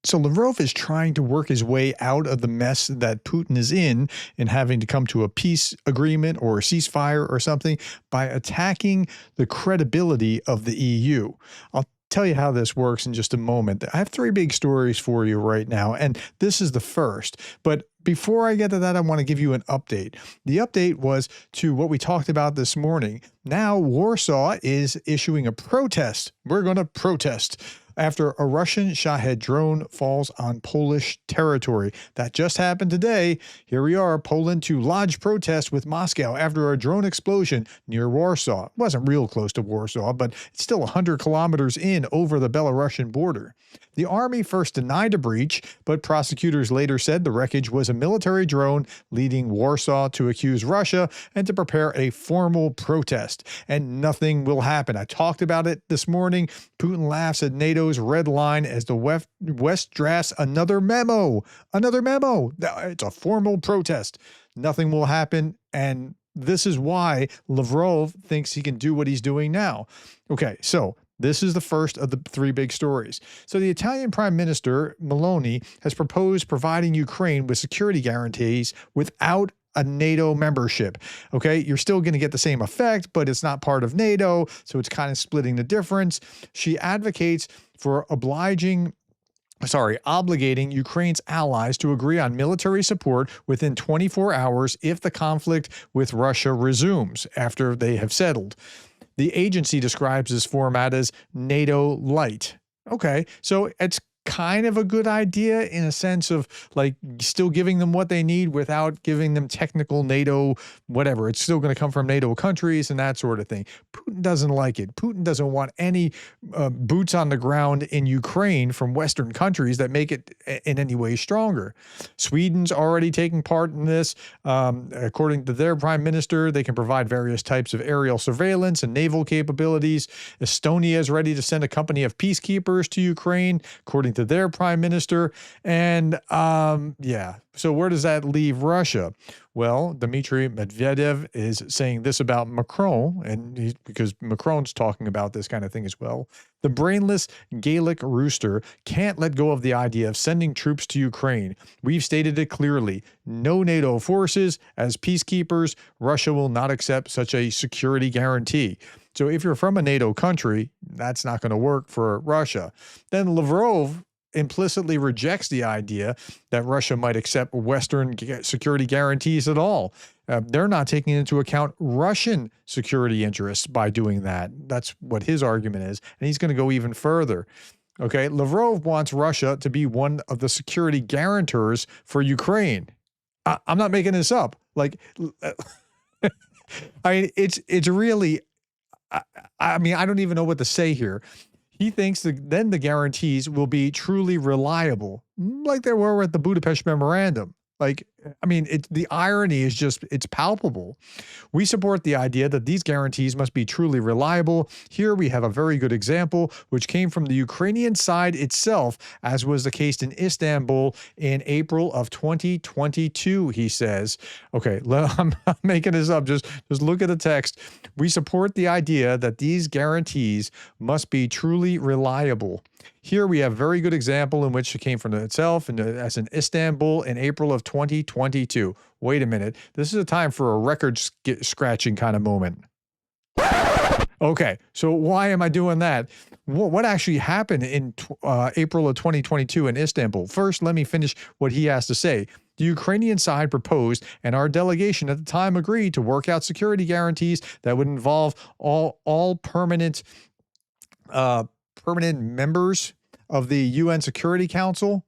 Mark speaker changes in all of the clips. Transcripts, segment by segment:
Speaker 1: So Lavrov is trying to work his way out of the mess that Putin is in having to come to a peace agreement or a ceasefire or something by attacking the credibility of the EU. I'll tell you how this works in just a moment. I have three big stories for you right now, and this is the first. But before I get to that, I want to give you an update. The update was to what we talked about this morning. Now Warsaw is issuing a protest. We're going to protest after a Russian Shahed drone falls on Polish territory. That just happened today. Here we are, Poland to lodge protest with Moscow after a drone explosion near Warsaw. It wasn't real close to Warsaw, but it's still 100 kilometers in over the Belarusian border. The army first denied a breach, but prosecutors later said the wreckage was a military drone, leading Warsaw to accuse Russia and to prepare a formal protest. And nothing will happen. I talked about it this morning. Putin laughs at NATO's red line as the West drafts another memo. Another memo. It's a formal protest. Nothing will happen. And this is why Lavrov thinks he can do what he's doing now. Okay, so this is the first of the three big stories. So the Italian Prime Minister, Meloni, has proposed providing Ukraine with security guarantees without a NATO membership. Okay, you're still going to get the same effect, but it's not part of NATO, so it's kind of splitting the difference. She advocates for obligating Ukraine's allies to agree on military support within 24 hours if the conflict with Russia resumes after they have settled. The agency describes this format as NATO light. Okay, so it's kind of a good idea in a sense of like still giving them what they need without giving them technical NATO whatever. It's still going to come from NATO countries and that sort of thing. Putin doesn't like it. Putin doesn't want any boots on the ground in Ukraine from Western countries that make it in any way stronger. Sweden's already taking part in this. According to their prime minister, they can provide various types of aerial surveillance and naval capabilities. Estonia is ready to send a company of peacekeepers to Ukraine, according to their prime minister. And yeah, so where does that leave Russia? Well, Dmitry Medvedev is saying this about Macron, and because Macron's talking about this kind of thing as well. The brainless Gaelic rooster can't let go of the idea of sending troops to Ukraine. We've stated it clearly. No NATO forces as peacekeepers. Russia will not accept such a security guarantee. So if you're from a NATO country, that's not going to work for Russia. Then Lavrov implicitly rejects the idea that Russia might accept Western security guarantees at all. They're not taking into account Russian security interests by doing that. That's what his argument is. And he's going to go even further. Okay, Lavrov wants Russia to be one of the security guarantors for Ukraine. I'm not making this up. Like, I mean, it's really, I mean, I don't even know what to say here. He thinks that then the guarantees will be truly reliable, like they were at the Budapest Memorandum. Like, I mean, the irony is just, it's palpable. We support the idea that these guarantees must be truly reliable. Here we have a very good example, which came from the Ukrainian side itself, as was the case in Istanbul in April of 2022, he says. Okay, I'm making this up. Just look at the text. We support the idea that these guarantees must be truly reliable. Here we have a very good example in which it came from itself, and as in Istanbul in April of 2022. Wait a minute. This is a time for a record scratching kind of moment. Okay, so why am I doing that? What actually happened in April of 2022 in Istanbul? First, let me finish what he has to say. The Ukrainian side proposed, and our delegation at the time agreed to work out security guarantees that would involve all permanent members of the UN Security Council.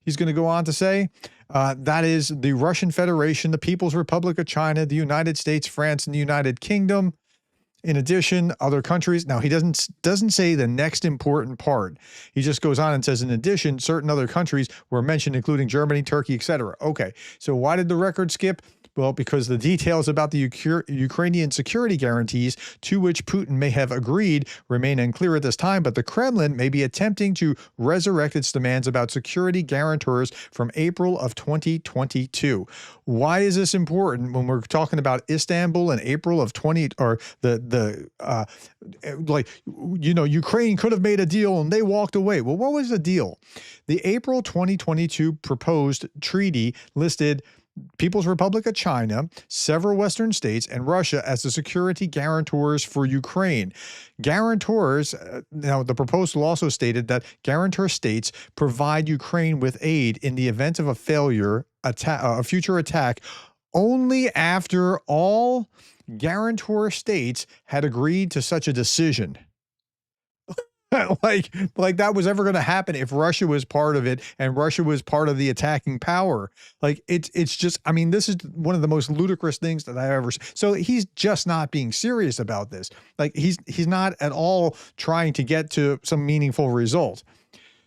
Speaker 1: He's going to go on to say, that is the Russian Federation, the People's Republic of China, the United States, France, and the United Kingdom. In addition, other countries. Now, he doesn't say the next important part. He just goes on and says, in addition, certain other countries were mentioned, including Germany, Turkey, etc. Okay, so why did the record skip? Well, because the details about the Ukrainian security guarantees to which Putin may have agreed remain unclear at this time, but the Kremlin may be attempting to resurrect its demands about security guarantors from April of 2022. Why is this important when we're talking about Istanbul in April of 20 or Ukraine could have made a deal and they walked away? Well, what was the deal? The April 2022 proposed treaty listed People's Republic of China, several Western states, and Russia as the security guarantors for Ukraine. Guarantors, now the proposal also stated that guarantor states provide Ukraine with aid in the event of a future attack, only after all guarantor states had agreed to such a decision. like that was ever going to happen if Russia was part of it and Russia was part of the attacking power. Like it's just, I mean, this is one of the most ludicrous things that I ever. So he's just not being serious about this. Like he's not at all trying to get to some meaningful result.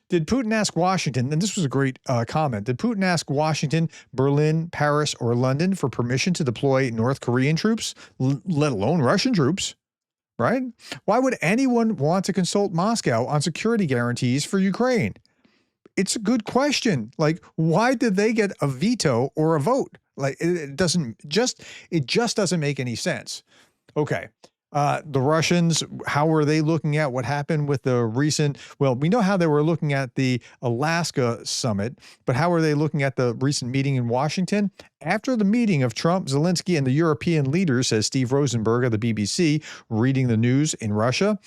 Speaker 1: Did Putin ask Washington, and this was a great comment, did Putin ask Washington, Berlin, Paris, or London for permission to deploy North Korean troops, let alone Russian troops? Right? Why would anyone want to consult Moscow on security guarantees for Ukraine? It's a good question. Like, why did they get a veto or a vote? Like, it just doesn't make any sense. Okay. The Russians, how were they looking at what happened with the recent, well, we know how they were looking at the Alaska summit, but how are they looking at the recent meeting in Washington? After the meeting of Trump, Zelensky, and the European leaders, says Steve Rosenberg of the BBC, reading the news in Russia.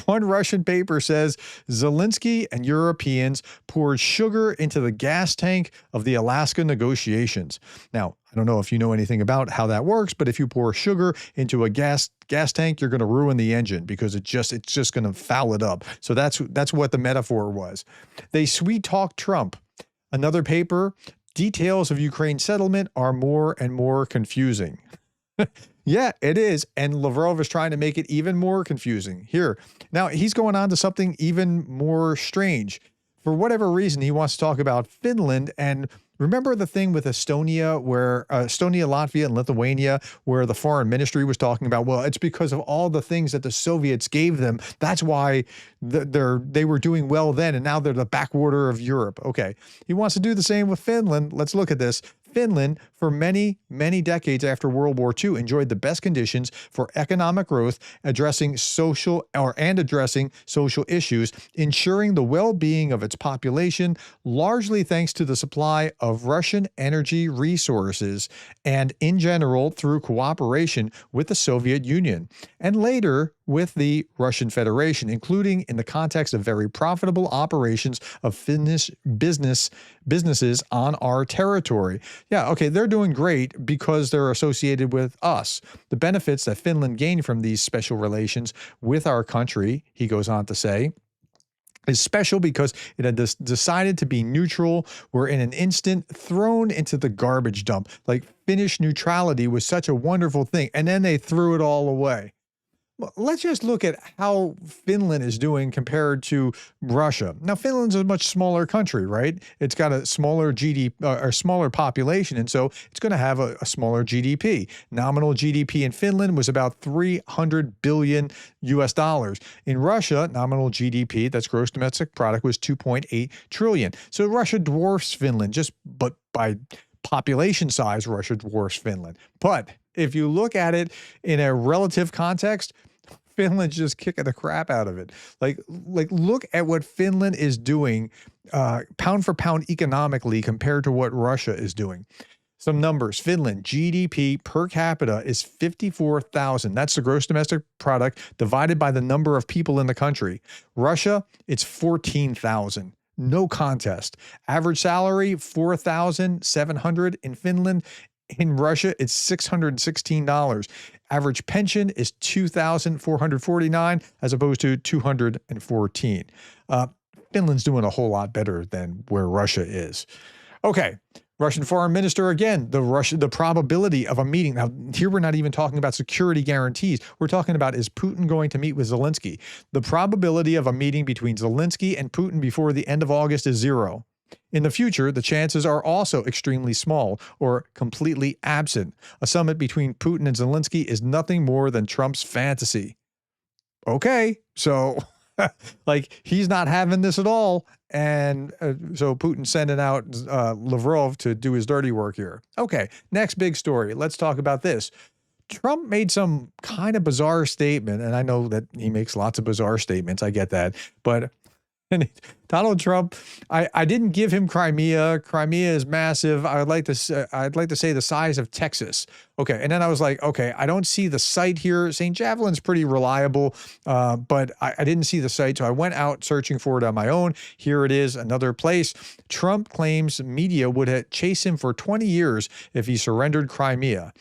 Speaker 1: One Russian paper says Zelensky and Europeans poured sugar into the gas tank of the Alaska negotiations. Now, I don't know if you know anything about how that works, but if you pour sugar into a gas tank, you're going to ruin the engine because it's just going to foul it up. So that's what the metaphor was. They sweet talk Trump. Another paper, details of Ukraine settlement are more and more confusing. Yeah, it is. And Lavrov is trying to make it even more confusing here. Now, he's going on to something even more strange. For whatever reason, he wants to talk about Finland. And remember the thing with Estonia, Latvia, and Lithuania, where the foreign ministry was talking about, well, it's because of all the things that the Soviets gave them. That's why they were doing well then, and now they're the backwater of Europe. Okay, he wants to do the same with Finland. Let's look at this. Finland, for many, many decades after World War II, enjoyed the best conditions for economic growth, addressing social issues, ensuring the well-being of its population, largely thanks to the supply of Russian energy resources, and in general through cooperation with the Soviet Union, and later with the Russian Federation, including in the context of very profitable operations of Finnish businesses on our territory. Yeah, okay, they're doing great because they're associated with us. The benefits that Finland gained from these special relations with our country, he goes on to say, is special because it had decided to be neutral, were in an instant thrown into the garbage dump. Like, Finnish neutrality was such a wonderful thing, and then they threw it all away. Let's just look at how Finland is doing compared to Russia. Now, Finland's a much smaller country, right? It's got a smaller GDP or smaller population, and so it's going to have a smaller GDP. Nominal GDP in Finland was about $300 billion US. In Russia, nominal GDP, that's gross domestic product, was 2.8 trillion. So Russia dwarfs Finland, but by population size, Russia dwarfs Finland. But if you look at it in a relative context, Finland's just kicking the crap out of it. Like look at what Finland is doing, pound for pound economically compared to what Russia is doing. Some numbers. Finland, GDP per capita is 54,000. That's the gross domestic product divided by the number of people in the country. Russia, it's 14,000. No contest. Average salary, 4,700 in Finland. In Russia, it's $616. Average pension is $2,449 as opposed to $214. Finland's doing a whole lot better than where Russia is. Okay. Russian foreign minister, again, the probability of a meeting. Now, here we're not even talking about security guarantees. We're talking about, is Putin going to meet with Zelensky? The probability of a meeting between Zelensky and Putin before the end of August is 0. In the future, the chances are also extremely small or completely absent. A summit between Putin and Zelensky is nothing more than Trump's fantasy. Okay, so like he's not having this at all. And so Putin's sending out Lavrov to do his dirty work here. Okay, next big story. Let's talk about this. Trump made some kind of bizarre statement, and I know that he makes lots of bizarre statements. I get that. But Donald Trump, I didn't give him Crimea. Crimea is massive. I'd like to say the size of Texas. Okay, and then I was like, okay, I don't see the site here. St. Javelin's pretty reliable, but I didn't see the site, so I went out searching for it on my own. Here it is, another place. Trump claims media would chase him for 20 years if he surrendered Crimea.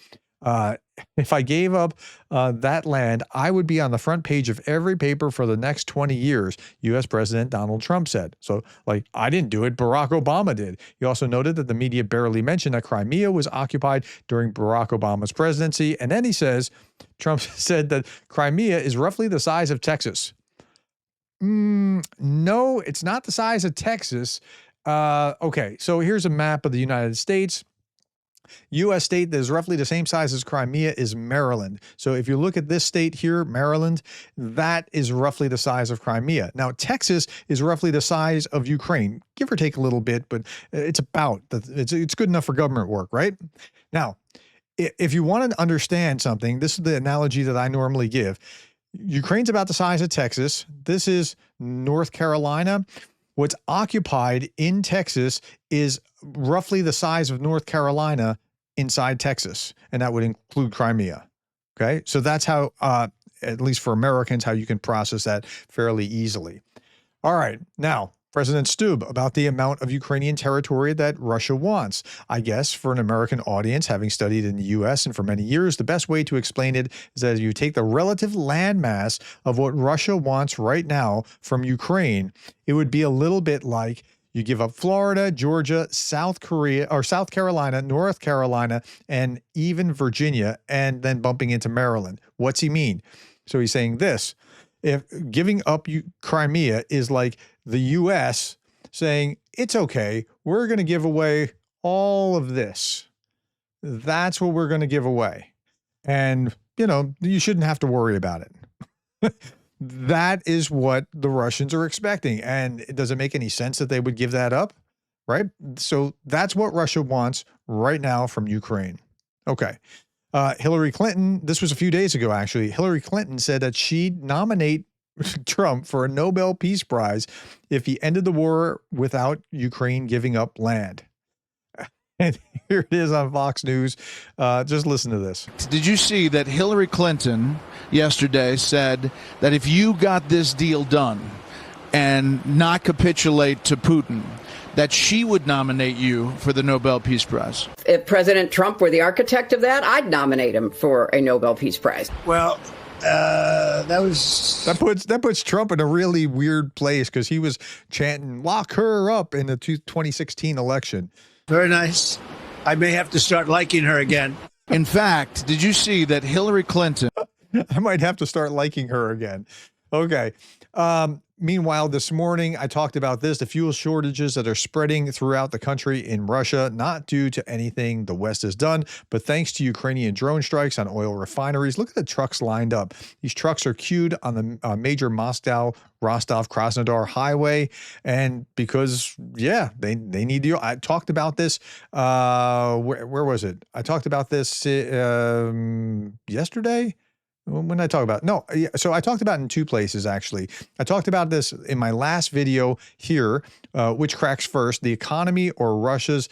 Speaker 1: If I gave up that land, I would be on the front page of every paper for the next 20 years, U.S. President Donald Trump said. So, like, I didn't do it. Barack Obama did. He also noted that the media barely mentioned that Crimea was occupied during Barack Obama's presidency. And then he says, Trump said that Crimea is roughly the size of Texas. No, it's not the size of Texas. Okay, so here's a map of the United States. U.S. state that is roughly the same size as Crimea is Maryland. So if you look at this state here, Maryland, that is roughly the size of Crimea. Now, Texas is roughly the size of Ukraine, give or take a little bit, but it's good enough for government work, right? Now, if you want to understand something, this is the analogy that I normally give. Ukraine's about the size of Texas. This is North Carolina. What's occupied in Texas is roughly the size of North Carolina inside Texas, and that would include Crimea. Okay, so that's how, at least for Americans, how you can process that fairly easily. All right, now, President Stubb about the amount of Ukrainian territory that Russia wants. I guess for an American audience, having studied in the U.S. and for many years, the best way to explain it is that you take the relative landmass of what Russia wants right now from Ukraine, it would be a little bit like you give up Florida, Georgia, South Carolina, North Carolina, and even Virginia, and then bumping into Maryland. What's he mean? So he's saying this. If giving up Crimea is like the U.S. saying, it's okay, we're going to give away all of this. That's what we're going to give away. And, you shouldn't have to worry about it. That is what the Russians are expecting. And does it make any sense that they would give that up? Right? So that's what Russia wants right now from Ukraine. Okay. Hillary Clinton, this was a few days ago, actually. Hillary Clinton said that she'd nominate Trump for a Nobel Peace Prize if he ended the war without Ukraine giving up land. And here it is on Fox News. Just listen to this.
Speaker 2: Did you see that Hillary Clinton yesterday said that if you got this deal done and not capitulate to Putin, that she would nominate you for the Nobel Peace Prize?
Speaker 3: If President Trump were the architect of that, I'd nominate him for a Nobel Peace Prize.
Speaker 4: Well,
Speaker 1: that puts Trump in a really weird place because he was chanting "lock her up" in the 2016 election.
Speaker 4: Very nice. I may have to start liking her again.
Speaker 2: In fact, did you see that Hillary Clinton?
Speaker 1: I might have to start liking her again. Okay. Meanwhile, this morning, I talked about the fuel shortages that are spreading throughout the country in Russia, not due to anything the West has done, but thanks to Ukrainian drone strikes on oil refineries. Look at the trucks lined up. These trucks are queued on the major Moscow-Rostov-Krasnodar highway. And because, they need to. I talked about this. Where was it? I talked about this yesterday. When I talk about so I talked about it in two places, actually. I talked about this in my last video here, which cracks first, the economy or Russia's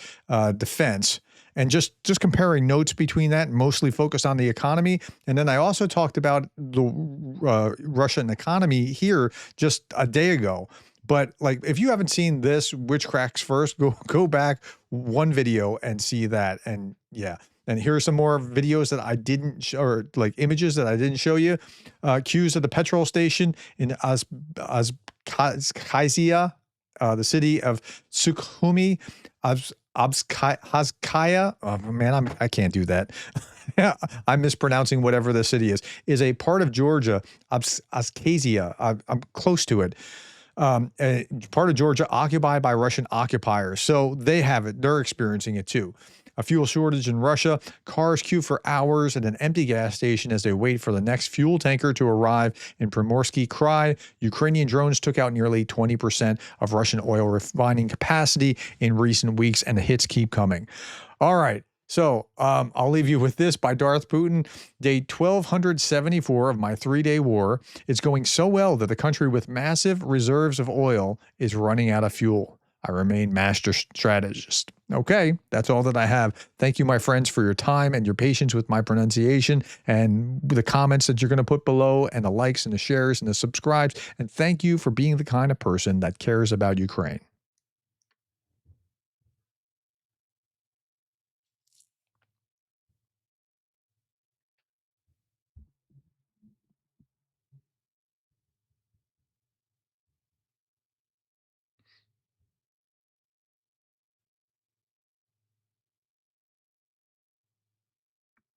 Speaker 1: defense, and just comparing notes between that, mostly focused on the economy. And then I also talked about the Russian economy here just a day ago. But like, if you haven't seen this, which cracks first, go back one video and see that. And yeah. And here are some more videos that I didn't show, or like images that I didn't show you. Cues at the petrol station in Abkhazia, the city of Sukhumi, Abkhazia. Oh man, I can't do that. I'm mispronouncing whatever the city is a part of Georgia. Abkhazia. I'm close to it. part of Georgia occupied by Russian occupiers. So they have it. They're experiencing it too. A fuel shortage in Russia. Cars queue for hours at an empty gas station as they wait for the next fuel tanker to arrive in Primorsky Krai. Ukrainian drones took out nearly 20% of Russian oil refining capacity in recent weeks, and the hits keep coming. All right. So I'll leave you with this by Darth Putin. Day 1274 of my 3-day war. It's going so well that the country with massive reserves of oil is running out of fuel. I remain master strategist. Okay, that's all that I have. Thank you, my friends, for your time and your patience with my pronunciation and the comments that you're going to put below and the likes and the shares and the subscribes. And thank you for being the kind of person that cares about Ukraine.